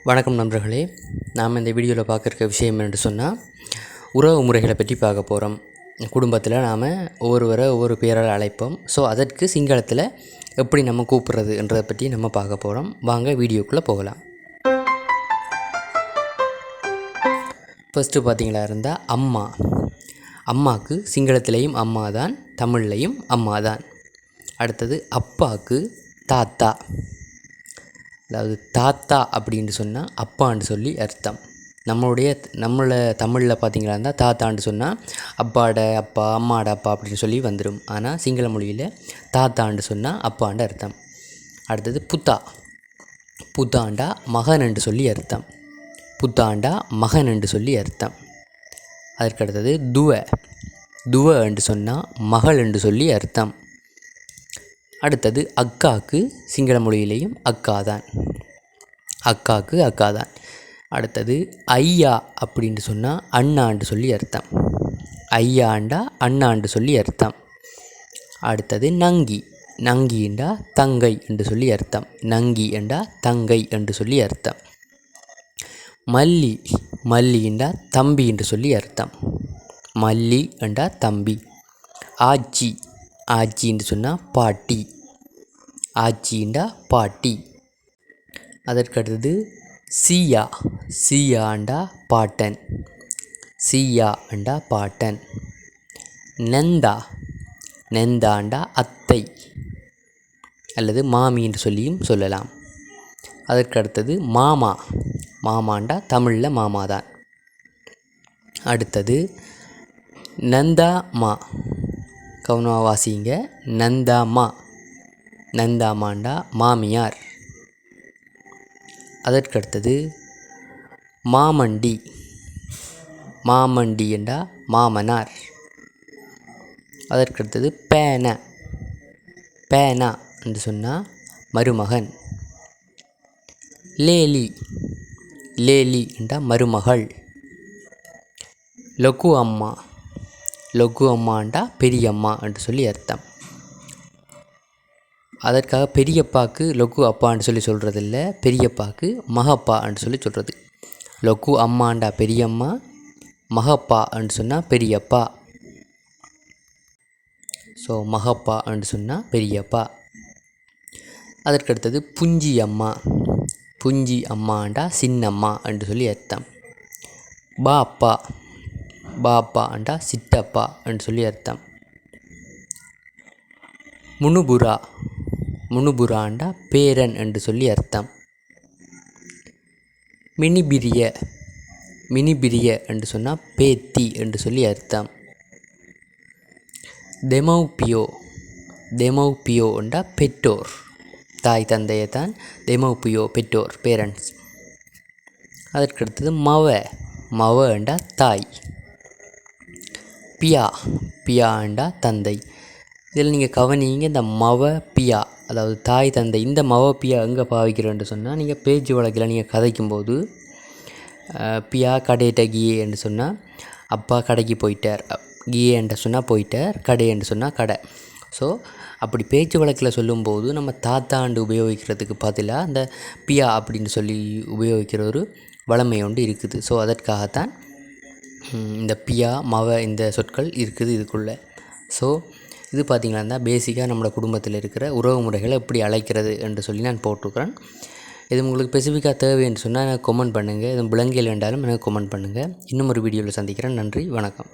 வணக்கம் நண்பர்களே. நாம் இந்த வீடியோவில் பார்க்குற விஷயம் என்று சொன்னால் உறவு முறைகளை பற்றி பார்க்க போகிறோம். குடும்பத்தில் நாம் ஒவ்வொரு பேரால் அழைப்போம். ஸோ அதற்கு சிங்களத்தில் எப்படி நம்ம கூப்பிட்றதுன்றதை பற்றி நம்ம பார்க்க போகிறோம். வாங்க வீடியோக்குள்ளே போகலாம். ஃபஸ்ட்டு பார்த்திங்களா இருந்தால் அம்மா. அம்மாவுக்கு சிங்களத்திலையும் அம்மா தான், தமிழ்லையும் அம்மா தான். அடுத்தது அப்பாவுக்கு தாத்தா. அதாவது தாத்தா அப்படின்னு சொன்னால் அப்பான்னு சொல்லி அர்த்தம். நம்மளை தமிழில் பார்த்திங்களா இருந்தால் தாத்தான்னு சொன்னால் அப்பாட அப்பா அம்மாட அப்பா அப்படின்னு சொல்லி வந்துடும். ஆனால் சிங்கள மொழியில் தாத்தான்னு சொன்னால் அப்பாண்ட அர்த்தம். அடுத்தது புத்தா. புத்தாண்டா மகன் என்று சொல்லி அர்த்தம். புத்தாண்டா மகன் என்று சொல்லி அர்த்தம். அதற்கடுத்தது துவ என்று சொன்னால் மகள் என்று சொல்லி அர்த்தம். அடுத்தது அக்காவுக்கு சிங்கள மொழியிலையும் அக்கா தான். அக்காவுக்கு அக்கா தான். அடுத்தது ஐயா அப்படின்னு சொன்னால் அண்ணாண்டு சொல்லி அர்த்தம். ஐயாண்டா அண்ணாண்டு சொல்லி அர்த்தம். அடுத்தது நங்கி. நங்கிண்டா தங்கை என்று சொல்லி அர்த்தம். நங்கி என்றா தங்கை என்று சொல்லி அர்த்தம். மல்லி. மல்லிண்டா தம்பி என்று சொல்லி அர்த்தம். மல்லி என்றா தம்பி. ஆச்சி. ஆச்சின்னு சொன்னால் பாட்டி. ஆச்சிண்டா பாட்டி. அதற்கடுத்தது சீயா. சீயாண்டா பாட்டன். சீயா அண்டா பாட்டன். நெந்தா. நெந்தாண்டா அத்தை அல்லது மாமி என்று சொல்லியும் சொல்லலாம். அதற்கடுத்தது மாமா. மாமாண்டா தமிழில் மாமா தான். அடுத்தது நந்தாமா. கவனமாக வாசிங்க. நந்தாமா. நந்தாமாண்டா மாமியார். அதற்கடுத்தது மாமண்டி. மாமண்டி என்றா மாமனார். அதற்கடுத்தது பேனா. பேனா என்று சொன்னால் மருமகன். லேலி. லேலி என்றா மருமகள். லொகு அம்மா. லொகு அம்மாண்டா பெரியம்மா என்று சொல்லி அர்த்தம். அதற்காக பெரியப்பாவுக்கு லொகு அப்பான்னு சொல்லி சொல்கிறதில்ல, பெரியப்பாவுக்கு மகப்பா என்று சொல்லி சொல்கிறது. லொகு அம்மாண்டா பெரியம்மா, மகப்பா என்று சொன்னால் பெரியப்பா. ஸோ மகப்பா என்று சொன்னால் பெரியப்பா. அதற்கடுத்தது புஞ்சி அம்மா. புஞ்சி அம்மாண்டா சின்னம்மா என்று சொல்லி அர்த்தம். பாப்பா. பாப்பாண்டா சித்தப்பா என்று சொல்லி அர்த்தம். முனுபுரா. முனுபுராண்டா பேரன் என்று சொல்லி அர்த்தம். மினிபிரிய. மினிபிரிய என்று சொன்னால் பேத்தி என்று சொல்லி அர்த்தம். தெமௌபியோ. தெமௌபியோ என்றா பெற்றோர். தாய் தந்தையை தான் தெமௌபியோ பெற்றோர், பேரண்ட்ஸ். அதற்கடுத்தது மவ. மவ என்றா தாய். பியா. பியாண்டா தந்தை. இதில் நீங்கள் கவனிங்க, இந்த மவ பியா அதாவது தாய் தந்தை, இந்த மவ பியா எங்கே பாவிக்கிறோன்னு சொன்னால், நீங்கள் பேச்சு வழக்கில் நீங்கள் கதைக்கும்போது பியா கடையிட்ட கியே என்று சொன்னால் அப்பா கடைக்கு போயிட்டார், கியே என்று சொன்னால் போயிட்டார், கடை என்று சொன்னால் கடை. ஸோ அப்படி பேச்சு வழக்கில் சொல்லும்போது நம்ம தாத்தாண்டு உபயோகிக்கிறதுக்கு பதிலாக அந்த பியா அப்படின்னு சொல்லி உபயோகிக்கிற ஒரு வழமை ஒன்று இருக்குது. ஸோ அதற்காகத்தான் இந்த பியா மவ இந்த சொற்கள் இருக்குது இதுக்குள்ளே. ஸோ இது பார்த்திங்கன்னா பேசிக்காக நம்மளோட குடும்பத்தில் இருக்கிற உறவு முறைகளை எப்படி அழைக்கிறது என்று சொல்லி நான் போட்டிருக்கிறேன். இது உங்களுக்கு ஸ்பெசிஃபிக்காக தேவை என்று சொன்னால் எனக்கு கமெண்ட் பண்ணுங்கள். இது விலங்கியல் வேண்டாலும் எனக்கு கமெண்ட் பண்ணுங்கள். இன்னும் ஒரு வீடியோவில் சந்திக்கிறேன். நன்றி, வணக்கம்.